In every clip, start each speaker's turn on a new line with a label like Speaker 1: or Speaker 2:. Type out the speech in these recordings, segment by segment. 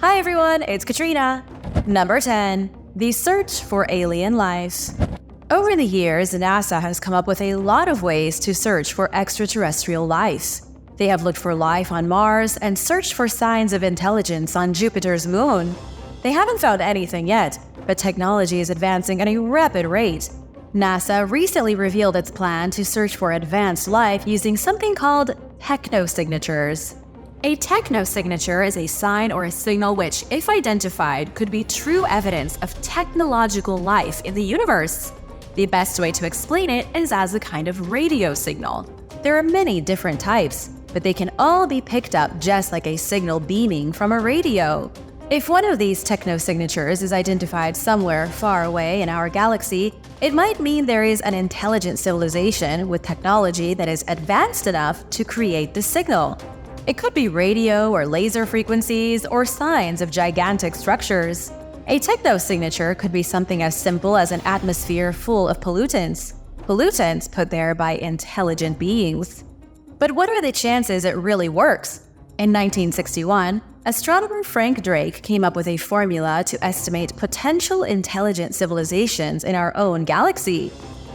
Speaker 1: Hi everyone, it's Katrina. Number 10. The search for alien life. Over the years, NASA has come up with a lot of ways to search for extraterrestrial life. They have looked for life on Mars and searched for signs of intelligence on Jupiter's moon. They haven't found anything yet, but technology is advancing at a rapid rate. NASA recently revealed its plan to search for advanced life using something called technosignatures. A technosignature is a sign or a signal which, if identified, could be true evidence of technological life in the universe. The best way to explain it is as a kind of radio signal. There are many different types, but they can all be picked up just like a signal beaming from a radio. If one of these technosignatures is identified somewhere far away in our galaxy, it might mean there is an intelligent civilization with technology that is advanced enough to create the signal. It could be radio or laser frequencies or signs of gigantic structures. A technosignature could be something as simple as an atmosphere full of pollutants put there by intelligent beings. But what are the chances it really works? In 1961, astronomer Frank Drake came up with a formula to estimate potential intelligent civilizations in our own galaxy.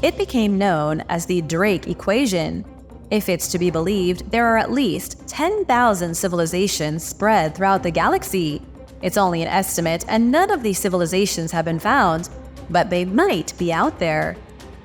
Speaker 1: It became known as the Drake equation. If it's to be believed, there are at least 10,000 civilizations spread throughout the galaxy. It's only an estimate, and none of these civilizations have been found, but they might be out there.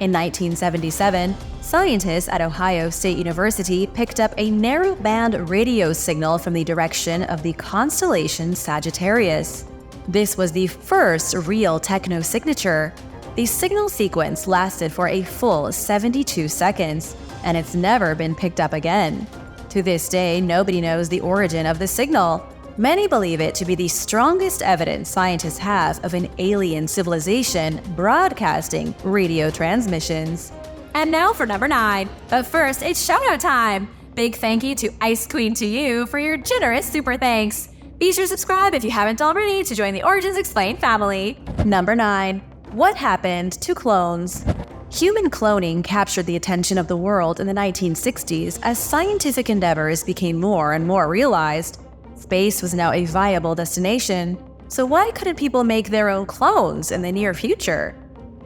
Speaker 1: In 1977, scientists at Ohio State University picked up a narrow-band radio signal from the direction of the constellation Sagittarius. This was the first real technosignature. The signal sequence lasted for a full 72 seconds, and it's never been picked up again. To this day, nobody knows the origin of the signal. Many believe it to be the strongest evidence scientists have of an alien civilization broadcasting radio transmissions.
Speaker 2: And now for number 9. But first, it's shout-out time! Big thank you to Ice Queen to you for your generous super thanks. Be sure to subscribe if you haven't already to join the Origins Explained family.
Speaker 1: Number 9. What happened to clones? Human cloning captured the attention of the world in the 1960s as scientific endeavors became more and more realized. Space was now a viable destination, so why couldn't people make their own clones in the near future?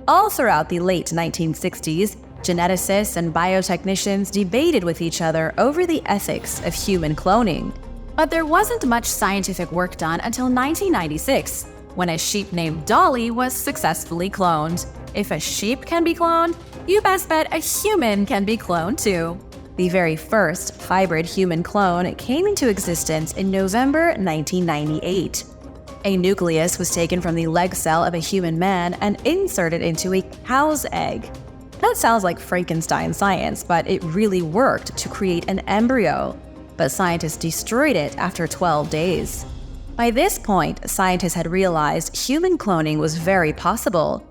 Speaker 1: All throughout the late 1960s, geneticists and biotechnicians debated with each other over the ethics of human cloning. But there wasn't much scientific work done until 1996, when a sheep named Dolly was successfully cloned. If a sheep can be cloned, you best bet a human can be cloned too. The very first hybrid human clone came into existence in November 1998. A nucleus was taken from the leg cell of a human man and inserted into a cow's egg. That sounds like Frankenstein science, but it really worked to create an embryo. But scientists destroyed it after 12 days. By this point, scientists had realized human cloning was very possible.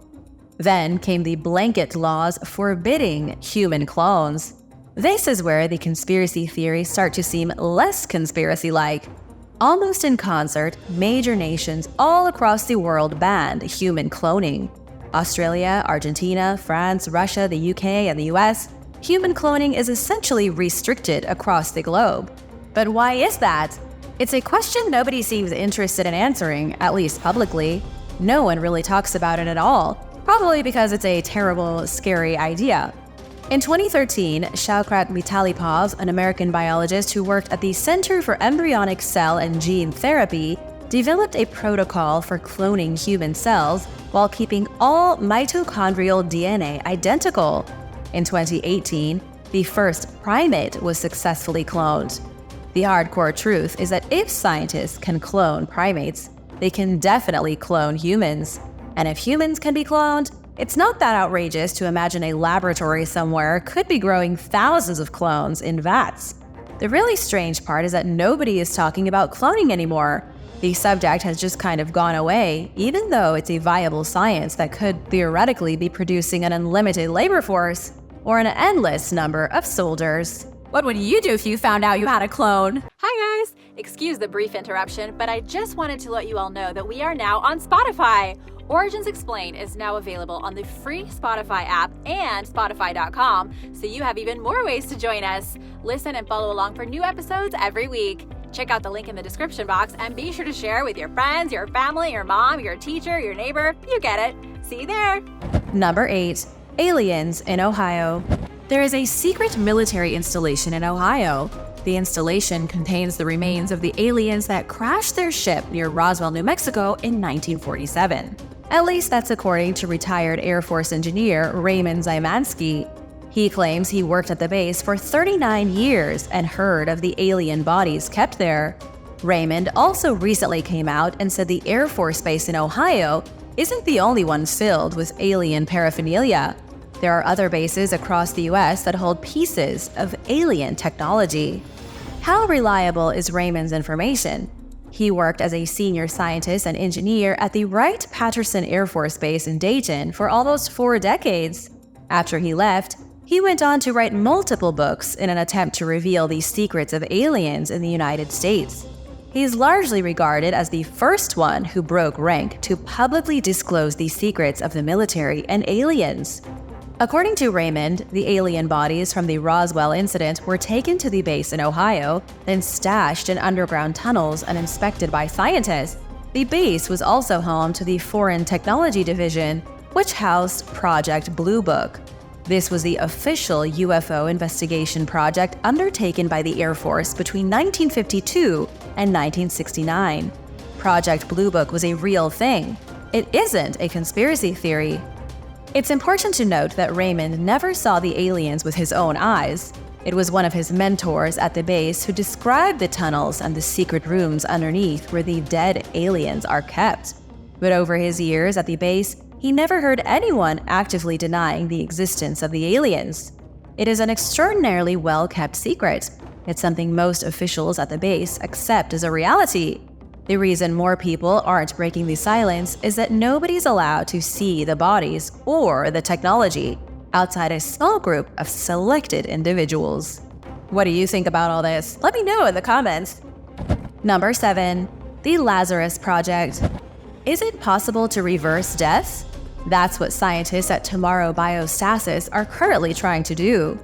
Speaker 1: Then came the blanket laws forbidding human clones. This is where the conspiracy theories start to seem less conspiracy-like. Almost in concert, major nations all across the world banned human cloning. Australia, Argentina, France, Russia, the UK, and the US. Human cloning is essentially restricted across the globe. But why is that? It's a question nobody seems interested in answering, at least publicly. No one really talks about it at all, probably because it's a terrible, scary idea. In 2013, Shaukat Mitalipov, an American biologist who worked at the Center for Embryonic Cell and Gene Therapy, developed a protocol for cloning human cells while keeping all mitochondrial DNA identical. In 2018, the first primate was successfully cloned. The hardcore truth is that if scientists can clone primates, they can definitely clone humans. And if humans can be cloned, it's not that outrageous to imagine a laboratory somewhere could be growing thousands of clones in vats. The really strange part is that nobody is talking about cloning anymore. The subject has just kind of gone away, even though it's a viable science that could theoretically be producing an unlimited labor force or an endless number of soldiers.
Speaker 2: What would you do if you found out you had a clone? Hi guys! Excuse the brief interruption, but I just wanted to let you all know that we are now on Spotify. Origins Explained is now available on the free Spotify app and Spotify.com, so you have even more ways to join us. Listen and follow along for new episodes every week. Check out the link in the description box and be sure to share with your friends, your family, your mom, your teacher, your neighbor. You get it. See you there.
Speaker 1: Number 8. Aliens in Ohio. There is a secret military installation in Ohio. The installation contains the remains of the aliens that crashed their ship near Roswell, New Mexico in 1947. At least that's according to retired Air Force engineer Raymond Zymanski. He claims he worked at the base for 39 years and heard of the alien bodies kept there. Raymond also recently came out and said the Air Force Base in Ohio isn't the only one filled with alien paraphernalia. There are other bases across the US that hold pieces of alien technology. How reliable is Raymond's information? He worked as a senior scientist and engineer at the Wright-Patterson Air Force Base in Dayton for almost 4 decades. After he left, he went on to write multiple books in an attempt to reveal the secrets of aliens in the United States. He is largely regarded as the first one who broke rank to publicly disclose the secrets of the military and aliens. According to Raymond, the alien bodies from the Roswell incident were taken to the base in Ohio, then stashed in underground tunnels and inspected by scientists. The base was also home to the Foreign Technology Division, which housed Project Blue Book. This was the official UFO investigation project undertaken by the Air Force between 1952 and 1969. Project Blue Book was a real thing. It isn't a conspiracy theory. It's important to note that Raymond never saw the aliens with his own eyes. It was one of his mentors at the base who described the tunnels and the secret rooms underneath where the dead aliens are kept. But over his years at the base, he never heard anyone actively denying the existence of the aliens. It is an extraordinarily well-kept secret. It's something most officials at the base accept as a reality. The reason more people aren't breaking the silence is that nobody's allowed to see the bodies or the technology outside a small group of selected individuals. What do you think about all this? Let me know in the comments. Number 7. The Lazarus Project. Is it possible to reverse death? That's what scientists at Tomorrow Biostasis are currently trying to do.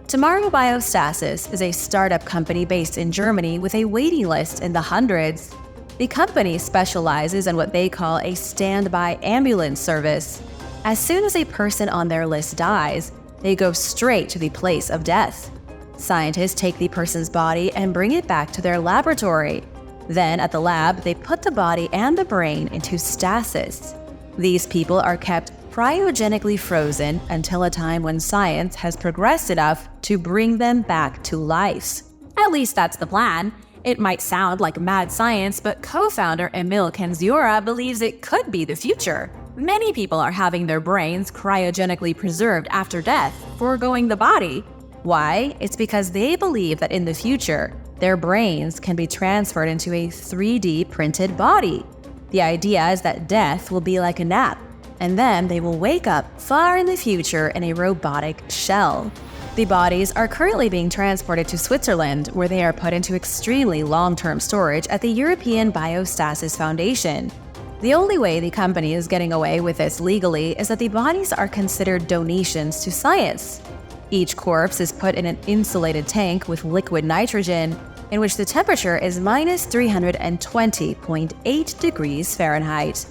Speaker 1: Tomorrow Biostasis is a startup company based in Germany with a waiting list in the hundreds. The company specializes in what they call a standby ambulance service. As soon as a person on their list dies, they go straight to the place of death. Scientists take the person's body and bring it back to their laboratory. Then at the lab, they put the body and the brain into stasis. These people are kept cryogenically frozen until a time when science has progressed enough to bring them back to life. At least that's the plan. It might sound like mad science, but co-founder Emil Kendziora believes it could be the future. Many people are having their brains cryogenically preserved after death, foregoing the body. Why? It's because they believe that in the future, their brains can be transferred into a 3D printed body. The idea is that death will be like a nap, and then they will wake up far in the future in a robotic shell. The bodies are currently being transported to Switzerland, where they are put into extremely long-term storage at the European Biostasis Foundation. The only way the company is getting away with this legally is that the bodies are considered donations to science. Each corpse is put in an insulated tank with liquid nitrogen, in which the temperature is minus 320.8 degrees Fahrenheit.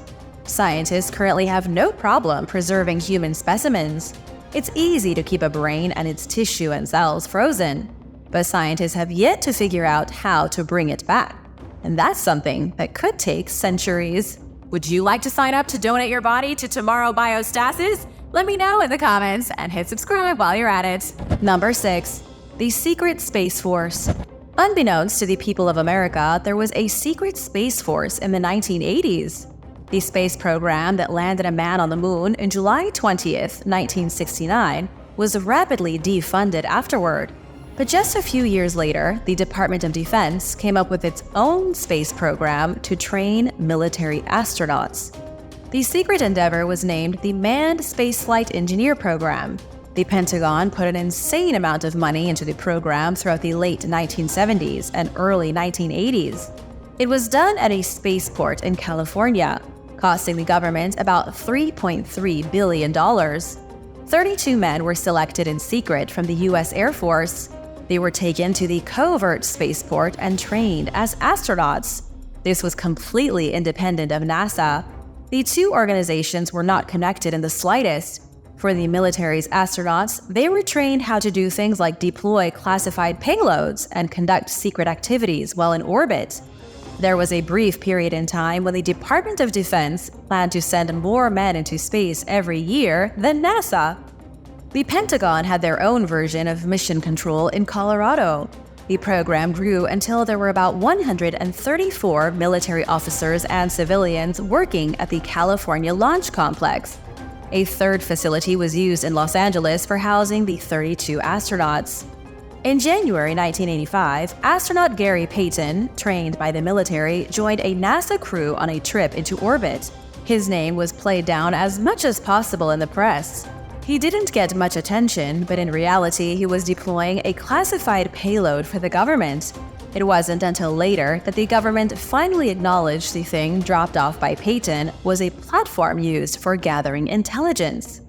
Speaker 1: Scientists currently have no problem preserving human specimens. It's easy to keep a brain and its tissue and cells frozen, but scientists have yet to figure out how to bring it back. And that's something that could take centuries. Would you like to sign up to donate your body to Tomorrow Biostasis? Let me know in the comments and hit subscribe while you're at it. Number 6. The Secret Space Force. Unbeknownst to the people of America, there was a secret space force in the 1980s. The space program that landed a man on the moon in July 20th, 1969, was rapidly defunded afterward. But just a few years later, the Department of Defense came up with its own space program to train military astronauts. The secret endeavor was named the Manned Spaceflight Engineer Program. The Pentagon put an insane amount of money into the program throughout the late 1970s and early 1980s. It was done at a spaceport in California, costing the government about $3.3 billion. 32 men were selected in secret from the U.S. Air Force. They were taken to the covert spaceport and trained as astronauts. This was completely independent of NASA. The two organizations were not connected in the slightest. For the military's astronauts, they were trained how to do things like deploy classified payloads and conduct secret activities while in orbit. There was a brief period in time when the Department of Defense planned to send more men into space every year than NASA. The Pentagon had their own version of mission control in Colorado. The program grew until there were about 134 military officers and civilians working at the California Launch Complex. A third facility was used in Los Angeles for housing the 32 astronauts. In January 1985, astronaut Gary Payton, trained by the military, joined a NASA crew on a trip into orbit. His name was played down as much as possible in the press. He didn't get much attention, but in reality, he was deploying a classified payload for the government. It wasn't until later that the government finally acknowledged the thing dropped off by Payton was a platform used for gathering intelligence.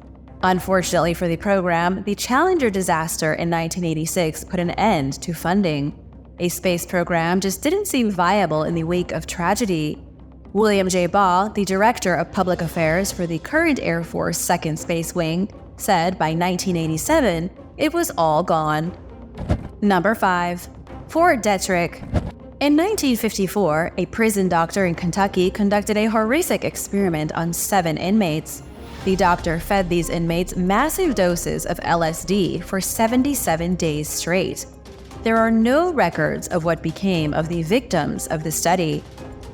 Speaker 1: Unfortunately for the program, the Challenger disaster in 1986 put an end to funding. A space program just didn't seem viable in the wake of tragedy. William J. Baugh, the director of public affairs for the current Air Force 2nd Space Wing, said by 1987 it was all gone. Number 5. Fort Detrick. In 1954, a prison doctor in Kentucky conducted a horrific experiment on 7 inmates. The doctor fed these inmates massive doses of LSD for 77 days straight. There are no records of what became of the victims of the study.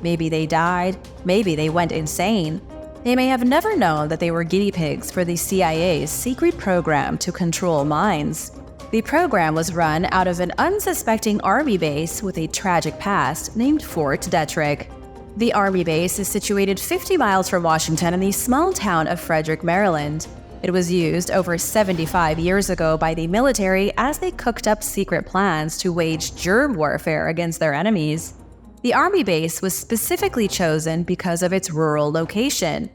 Speaker 1: Maybe they died, maybe they went insane. They may have never known that they were guinea pigs for the CIA's secret program to control minds. The program was run out of an unsuspecting army base with a tragic past named Fort Detrick. The Army base is situated 50 miles from Washington in the small town of Frederick, Maryland. It was used over 75 years ago by the military as they cooked up secret plans to wage germ warfare against their enemies. The Army base was specifically chosen because of its rural location.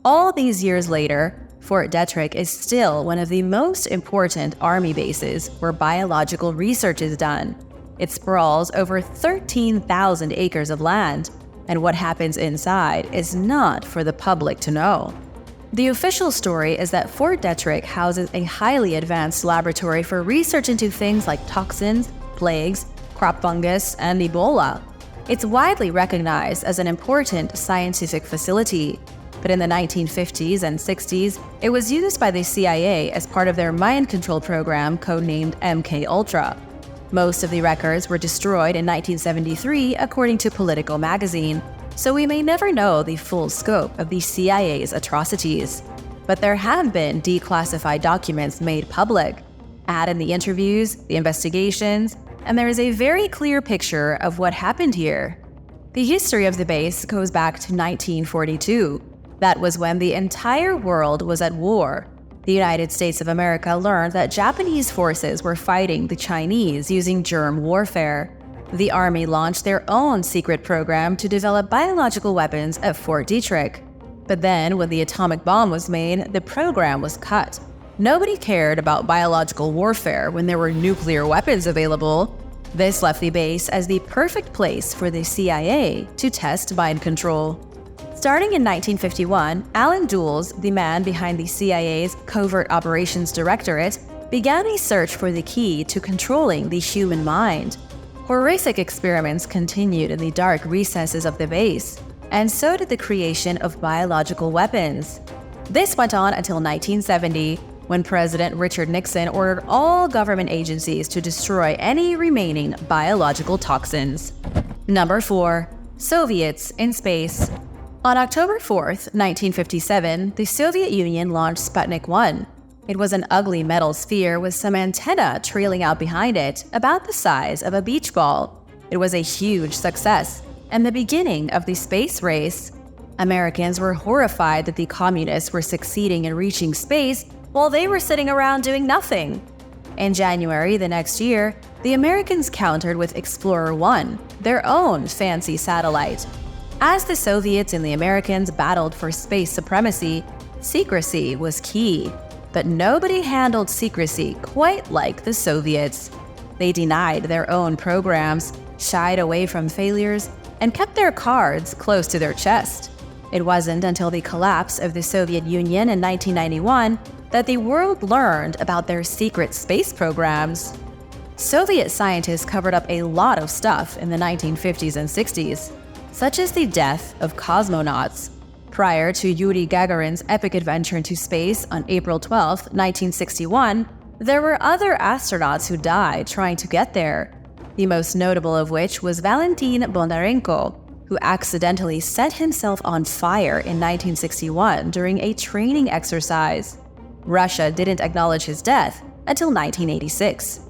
Speaker 1: All these years later, Fort Detrick is still one of the most important Army bases where biological research is done. It sprawls over 13,000 acres of land, and what happens inside is not for the public to know. The official story is that Fort Detrick houses a highly advanced laboratory for research into things like toxins, plagues, crop fungus, and Ebola. It's widely recognized as an important scientific facility, but in the 1950s and 60s, it was used by the CIA as part of their mind control program codenamed MKUltra. Most of the records were destroyed in 1973, according to Politico magazine, so we may never know the full scope of the CIA's atrocities. But there have been declassified documents made public. Add in the interviews, the investigations, and there is a very clear picture of what happened here. The history of the base goes back to 1942. That was when the entire world was at war. The United States of America learned that Japanese forces were fighting the Chinese using germ warfare. The Army launched their own secret program to develop biological weapons at Fort Detrick. But then, when the atomic bomb was made, the program was cut. Nobody cared about biological warfare when there were nuclear weapons available. This left the base as the perfect place for the CIA to test mind control. Starting in 1951, Alan Dulles, the man behind the CIA's Covert Operations Directorate, began a search for the key to controlling the human mind. Horrific experiments continued in the dark recesses of the base, and so did the creation of biological weapons. This went on until 1970, when President Richard Nixon ordered all government agencies to destroy any remaining biological toxins. Number 4. Soviets in space. On October 4, 1957, the Soviet Union launched Sputnik 1. It was an ugly metal sphere with some antenna trailing out behind it, about the size of a beach ball. It was a huge success, and the beginning of the space race. Americans were horrified that the communists were succeeding in reaching space while they were sitting around doing nothing. In January the next year, the Americans countered with Explorer 1, their own fancy satellite. As the Soviets and the Americans battled for space supremacy, secrecy was key. But nobody handled secrecy quite like the Soviets. They denied their own programs, shied away from failures, and kept their cards close to their chest. It wasn't until the collapse of the Soviet Union in 1991 that the world learned about their secret space programs. Soviet scientists covered up a lot of stuff in the 1950s and 60s, such as the death of cosmonauts. Prior to Yuri Gagarin's epic adventure into space on April 12, 1961, there were other astronauts who died trying to get there. The most notable of which was Valentin Bondarenko, who accidentally set himself on fire in 1961 during a training exercise. Russia didn't acknowledge his death until 1986.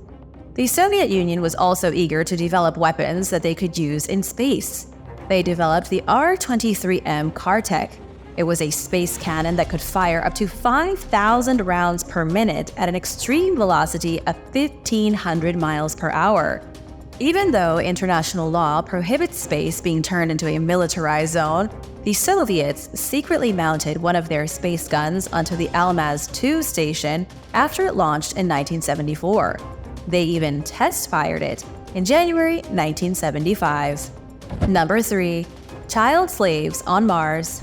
Speaker 1: The Soviet Union was also eager to develop weapons that they could use in space. They developed the R-23M Kartek. It was a space cannon that could fire up to 5,000 rounds per minute at an extreme velocity of 1,500 miles per hour. Even though international law prohibits space being turned into a militarized zone, the Soviets secretly mounted one of their space guns onto the Almaz 2 station after it launched in 1974. They even test-fired it in January 1975. Number 3. Child slaves on Mars.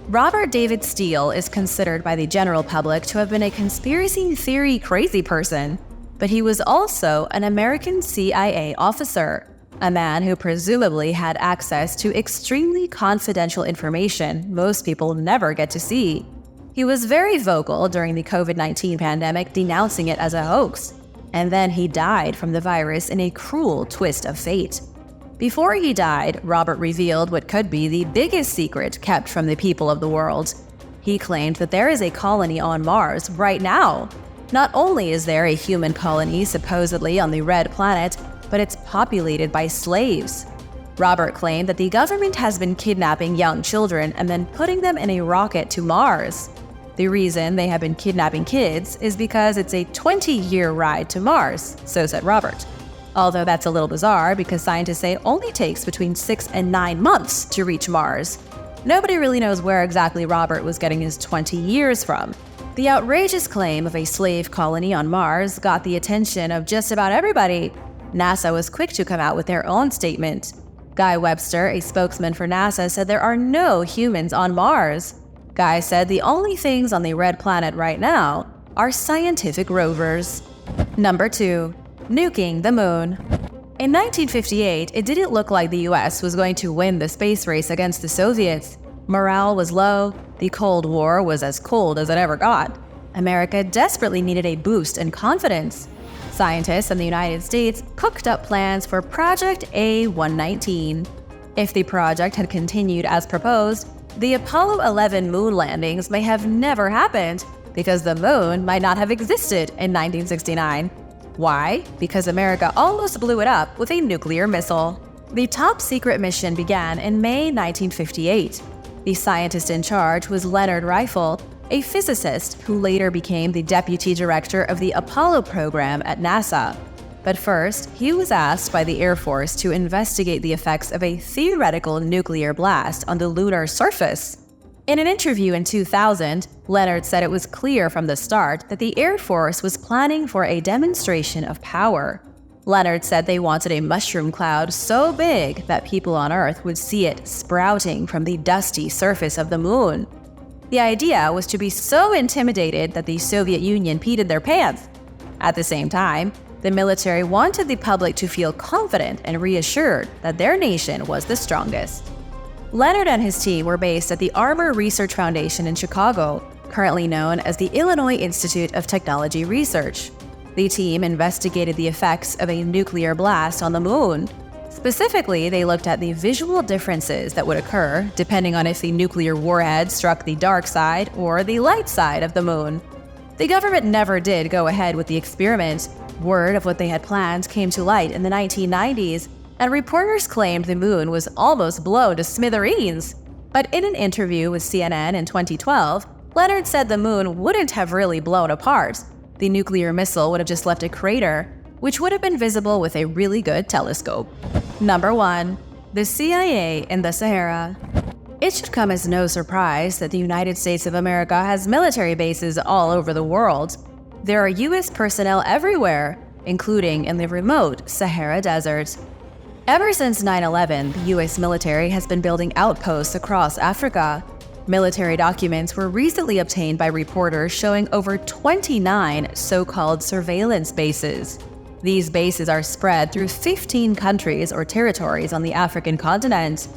Speaker 1: Robert David Steele is considered by the general public to have been a conspiracy theory crazy person, but he was also an American CIA officer, a man who presumably had access to extremely confidential information most people never get to see. He was very vocal during the COVID-19 pandemic, denouncing it as a hoax, and then he died from the virus in a cruel twist of fate. Before he died, Robert revealed what could be the biggest secret kept from the people of the world. He claimed that there is a colony on Mars right now. Not only is there a human colony supposedly on the red planet, but it's populated by slaves. Robert claimed that the government has been kidnapping young children and then putting them in a rocket to Mars. The reason they have been kidnapping kids is because it's a 20-year ride to Mars, so said Robert. Although that's a little bizarre because scientists say it only takes between 6 and 9 months to reach Mars. Nobody really knows where exactly Robert was getting his 20 years from. The outrageous claim of a slave colony on Mars got the attention of just about everybody. NASA was quick to come out with their own statement. Guy Webster, a spokesman for NASA, said there are no humans on Mars. Guy said the only things on the red planet right now are scientific rovers. Number 2. Nuking the Moon. In 1958, it didn't look like the US was going to win the space race against the Soviets. Morale was low, the Cold War was as cold as it ever got. America desperately needed a boost in confidence. Scientists in the United States cooked up plans for Project A-119. If the project had continued as proposed, the Apollo 11 moon landings may have never happened because the moon might not have existed in 1969. Why? Because America almost blew it up with a nuclear missile. The top secret mission began in May 1958. The scientist in charge was Leonard Riefel, a physicist who later became the deputy director of the Apollo program at NASA. But first, he was asked by the Air Force to investigate the effects of a theoretical nuclear blast on the lunar surface. In an interview in 2000, Leonard said it was clear from the start that the Air Force was planning for a demonstration of power. Leonard said they wanted a mushroom cloud so big that people on Earth would see it sprouting from the dusty surface of the moon. The idea was to be so intimidated that the Soviet Union peed their pants. At the same time, the military wanted the public to feel confident and reassured that their nation was the strongest. Leonard and his team were based at the Armor Research Foundation in Chicago, currently known as the Illinois Institute of Technology Research. The team investigated the effects of a nuclear blast on the moon. Specifically, they looked at the visual differences that would occur depending on if the nuclear warhead struck the dark side or the light side of the moon. The government never did go ahead with the experiment. Word of what they had planned came to light in the 1990s, and reporters claimed the moon was almost blown to smithereens. But in an interview with CNN in 2012, Leonard said the moon wouldn't have really blown apart. The nuclear missile would have just left a crater, which would have been visible with a really good telescope. Number 1. The CIA in the Sahara. It should come as no surprise that the United States of America has military bases all over the world. There are US personnel everywhere, including in the remote Sahara Desert. Ever since 9/11, the US military has been building outposts across Africa. Military documents were recently obtained by reporters showing over 29 so-called surveillance bases. These bases are spread through 15 countries or territories on the African continent.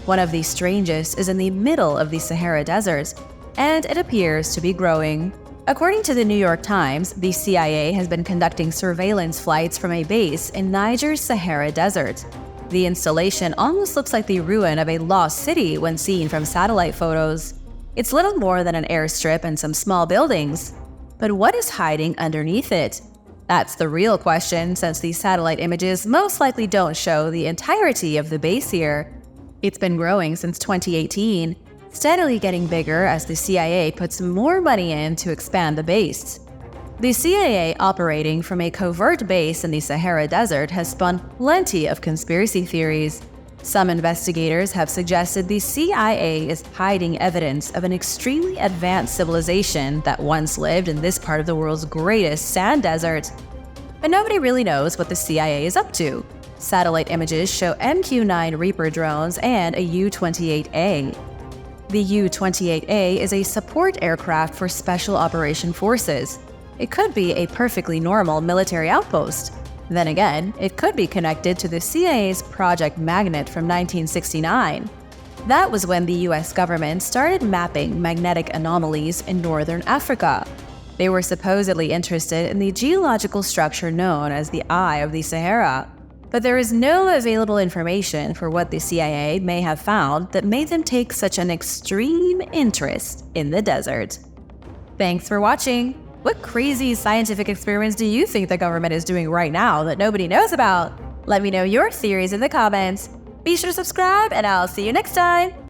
Speaker 1: One of the strangest is in the middle of the Sahara Desert, and it appears to be growing. According to the New York Times, the CIA has been conducting surveillance flights from a base in Niger's Sahara Desert. The installation almost looks like the ruin of a lost city when seen from satellite photos. It's little more than an airstrip and some small buildings. But what is hiding underneath it? That's the real question, since these satellite images most likely don't show the entirety of the base here. It's been growing since 2018, steadily getting bigger as the CIA puts more money in to expand the base. The CIA, operating from a covert base in the Sahara Desert, has spun plenty of conspiracy theories. Some investigators have suggested the CIA is hiding evidence of an extremely advanced civilization that once lived in this part of the world's greatest sand desert. But nobody really knows what the CIA is up to. Satellite images show MQ-9 Reaper drones and a U-28A. The U-28A is a support aircraft for Special Operation Forces. It could be a perfectly normal military outpost. Then again, it could be connected to the CIA's Project Magnet from 1969. That was when the US government started mapping magnetic anomalies in northern Africa. They were supposedly interested in the geological structure known as the Eye of the Sahara. But there is no available information for what the CIA may have found that made them take such an extreme interest in the desert. Thanks for watching! What crazy scientific experiments do you think the government is doing right now that nobody knows about? Let me know your theories in the comments. Be sure to subscribe, and I'll see you next time!